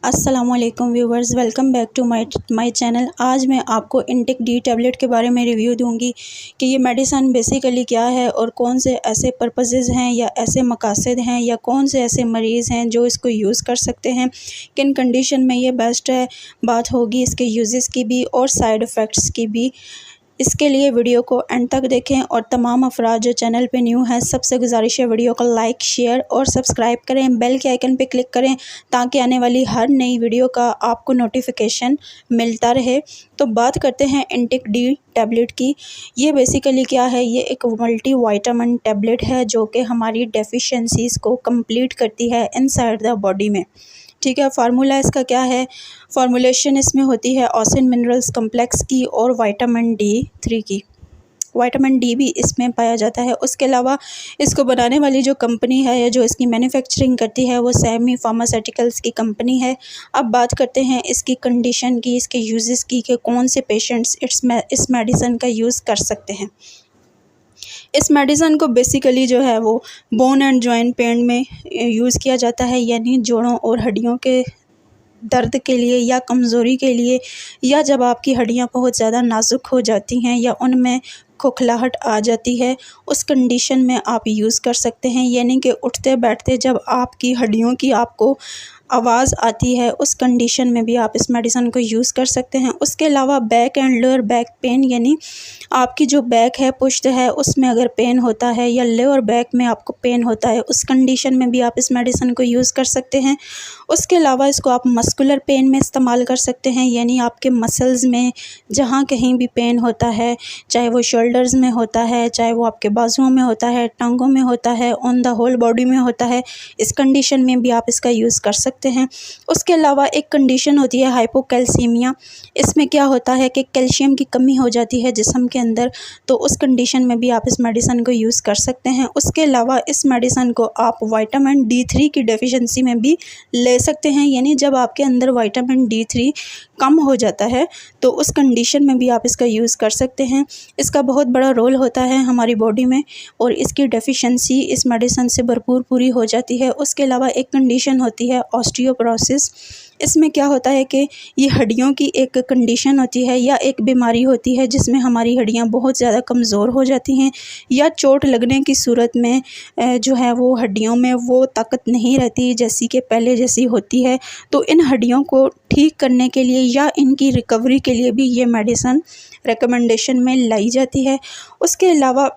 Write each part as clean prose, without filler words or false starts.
अस्सलामुअलैकुम viewers, welcome back to my channel. आज मैं आपको इंटेक डी टैबलेट के बारे में रिव्यू दूंगी कि ये मेडिसन बेसिकली क्या है और कौन से ऐसे पर्पसेस हैं या ऐसे मकासद हैं या कौन से ऐसे मरीज़ हैं जो इसको यूज़ कर सकते हैं, किन कंडीशन में ये बेस्ट है। बात होगी इसके यूजेस की भी और साइड इफ़ेक्ट्स की भी। इसके लिए वीडियो को एंड तक देखें और तमाम अफराद जो चैनल पे न्यू हैं सबसे गुजारिश है वीडियो को लाइक, शेयर और सब्सक्राइब करें। बेल के आइकन पे क्लिक करें ताकि आने वाली हर नई वीडियो का आपको नोटिफिकेशन मिलता रहे। तो बात करते हैं इंटेक डी टैबलेट की। ये बेसिकली क्या है, ये एक मल्टी वाइटामिन टैबलेट है जो कि हमारी डेफिशिएंसीज़ को कंप्लीट करती है इनसाइड द बॉडी में। ठीक है, फार्मूला इसका क्या है, फॉर्मुलेशन इसमें होती है ऑसिन मिनरल्स कम्प्लेक्स की और विटामिन D3 की। विटामिन डी भी इसमें पाया जाता है। उसके अलावा इसको बनाने वाली जो कंपनी है या जो इसकी मैन्युफैक्चरिंग करती है वो सैमी फार्मास्यूटिकल्स की कंपनी है। अब बात करते हैं इसकी कंडीशन की, इसके यूजेस की कि कौन से पेशेंट्स इस मेडिसिन का यूज़ कर सकते हैं। इस मेडिसिन को बेसिकली जो है वो बोन एंड जॉइंट पेन में यूज़ किया जाता है, यानी जोड़ों और हड्डियों के दर्द के लिए या कमज़ोरी के लिए, या जब आपकी हड्डियां बहुत ज़्यादा नाजुक हो जाती हैं या उनमें खोखलाहट आ जाती है, उस कंडीशन में आप यूज़ कर सकते हैं। यानी कि उठते बैठते जब आपकी हड्डियों की आपको आवाज़ आती है, उस कंडीशन में भी आप इस मेडिसिन को यूज़ कर सकते हैं। उसके अलावा back and lower back pain, यानी आपकी जो बैक है, पुश्त है, उसमें अगर पेन होता है या लोअर बैक में आपको पेन होता है, उस कंडीशन में भी आप इस मेडिसिन को यूज़ कर सकते हैं। उसके अलावा इसको आप मस्कुलर पेन में इस्तेमाल कर सकते हैं, यानी आपके मसल्स में जहाँ कहीं भी पेन होता है, चाहे वो शोल्डर्स में होता है, चाहे वो आपके बाजुओं में होता है, टांगों में होता है, ऑन द होल बॉडी में होता है, इस कंडीशन में भी आप इसका यूज़ कर सकते हैं। उसके अलावा एक कंडीशन होती है हाइपोकैल्सीमिया। इसमें क्या होता है कि कैल्शियम की कमी हो जाती है जिस्म के अंदर, तो उस कंडीशन में भी आप इस मेडिसिन को यूज़ कर सकते हैं। उसके अलावा इस मेडिसिन को आप विटामिन D3 की डेफिशिएंसी में भी ले सकते हैं, यानी जब आपके अंदर विटामिन D3 कम हो जाता है तो उस कंडीशन में भी आप इसका यूज़ कर सकते हैं। इसका बहुत बड़ा रोल होता है हमारी बॉडी में और इसकी डेफिशिएंसी इस मेडिसिन से भरपूर पूरी हो जाती है। उसके अलावा एक कंडीशन होती है ऑस्टियोपोरोसिस। इसमें क्या होता है कि ये हड्डियों की एक कंडीशन होती है या एक बीमारी होती है जिसमें हमारी हड्डियां बहुत ज़्यादा कमज़ोर हो जाती हैं या चोट लगने की सूरत में जो है वो हड्डियों में वो ताकत नहीं रहती जैसी कि पहले जैसी होती है। तो इन हड्डियों को ठीक करने के लिए या इनकी रिकवरी के लिए भी ये मेडिसिन रिकमेंडेशन में लाई जाती है। उसके अलावा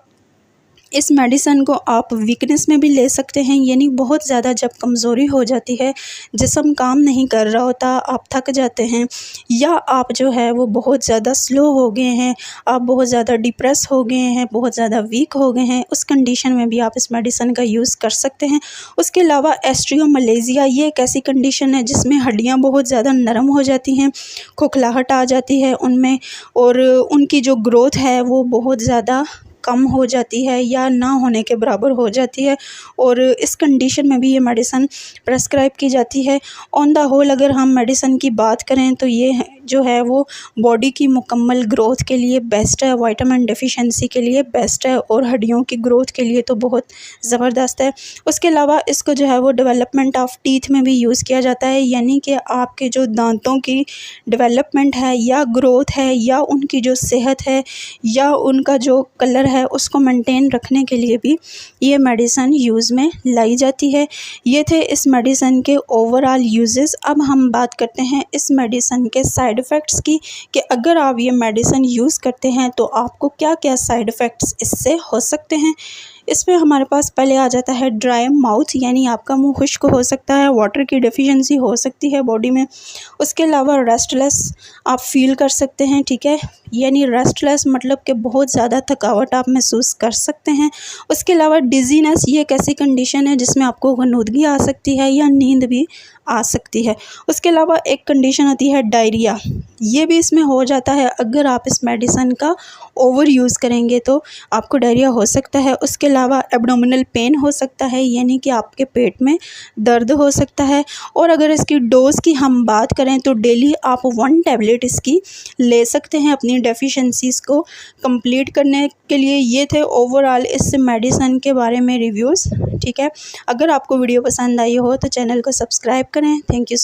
इस मेडिसिन को आप वीकनेस में भी ले सकते हैं, यानी बहुत ज़्यादा जब कमज़ोरी हो जाती है, जिस्म काम नहीं कर रहा होता, आप थक जाते हैं या आप जो है वो बहुत ज़्यादा स्लो हो गए हैं, आप बहुत ज़्यादा डिप्रेस हो गए हैं, बहुत ज़्यादा वीक हो गए हैं, उस कंडीशन में भी आप इस मेडिसिन का यूज़ कर सकते हैं। उसके अलावा एस्ट्रियोमलेजिया, ये एक ऐसी कंडीशन है जिसमें हड्डियाँ बहुत ज़्यादा नरम हो जाती हैं, खोखलाहट आ जाती है उनमें और उनकी जो ग्रोथ है वो बहुत ज़्यादा कम हो जाती है या ना होने के बराबर हो जाती है और इस कंडीशन में भी ये मेडिसिन प्रेस्क्राइब की जाती है। ऑन द होल अगर हम मेडिसिन की बात करें तो ये जो है वो बॉडी की मुकम्मल ग्रोथ के लिए बेस्ट है, विटामिन डेफिशिएंसी के लिए बेस्ट है और हड्डियों की ग्रोथ के लिए तो बहुत ज़बरदस्त है। उसके अलावा इसको जो है वो डेवलपमेंट ऑफ टीथ में भी यूज़ किया जाता है, यानी कि आपके जो दांतों की डेवलपमेंट है या ग्रोथ है या उनकी जो सेहत है या उनका जो कलर है उसको मेंटेन रखने के लिए भी ये मेडिसिन यूज़ में लाई जाती है। ये थे इस मेडिसिन के ओवरऑल यूजेस। अब हम बात करते हैं इस मेडिसिन के साइड इफ़ेक्ट्स की कि अगर आप ये मेडिसिन यूज़ करते हैं तो आपको क्या क्या साइड इफ़ेक्ट्स इससे हो सकते हैं। इसमें हमारे पास पहले आ जाता है ड्राई माउथ, यानी आपका मुंह खुश्क हो सकता है, वाटर की डेफिशिएंसी हो सकती है बॉडी में। उसके अलावा रेस्टलेस आप फील कर सकते हैं, ठीक है, यानी रेस्टलेस मतलब कि बहुत ज़्यादा थकावट आप महसूस कर सकते हैं। उसके अलावा डिजीनेस, ये एक ऐसी कंडीशन है जिसमें आपको गनुदगी आ सकती है या नींद भी आ सकती है। उसके अलावा एक कंडीशन होती है डायरिया, ये भी इसमें हो जाता है। अगर आप इस मेडिसिन का ओवर यूज़ करेंगे तो आपको डायरिया हो सकता है। उसके अलावा एब्डोमिनल पेन हो सकता है, यानी कि आपके पेट में दर्द हो सकता है। और अगर इसकी डोज़ की हम बात करें तो डेली आप 1 टैबलेट इसकी ले सकते हैं अपनी डेफिशिएंसीज़ को कंप्लीट करने के लिए। ये थे ओवरऑल इस मेडिसिन के बारे में रिव्यूज़, ठीक है। अगर आपको वीडियो पसंद आई हो तो चैनल को सब्सक्राइब करें। Thank you so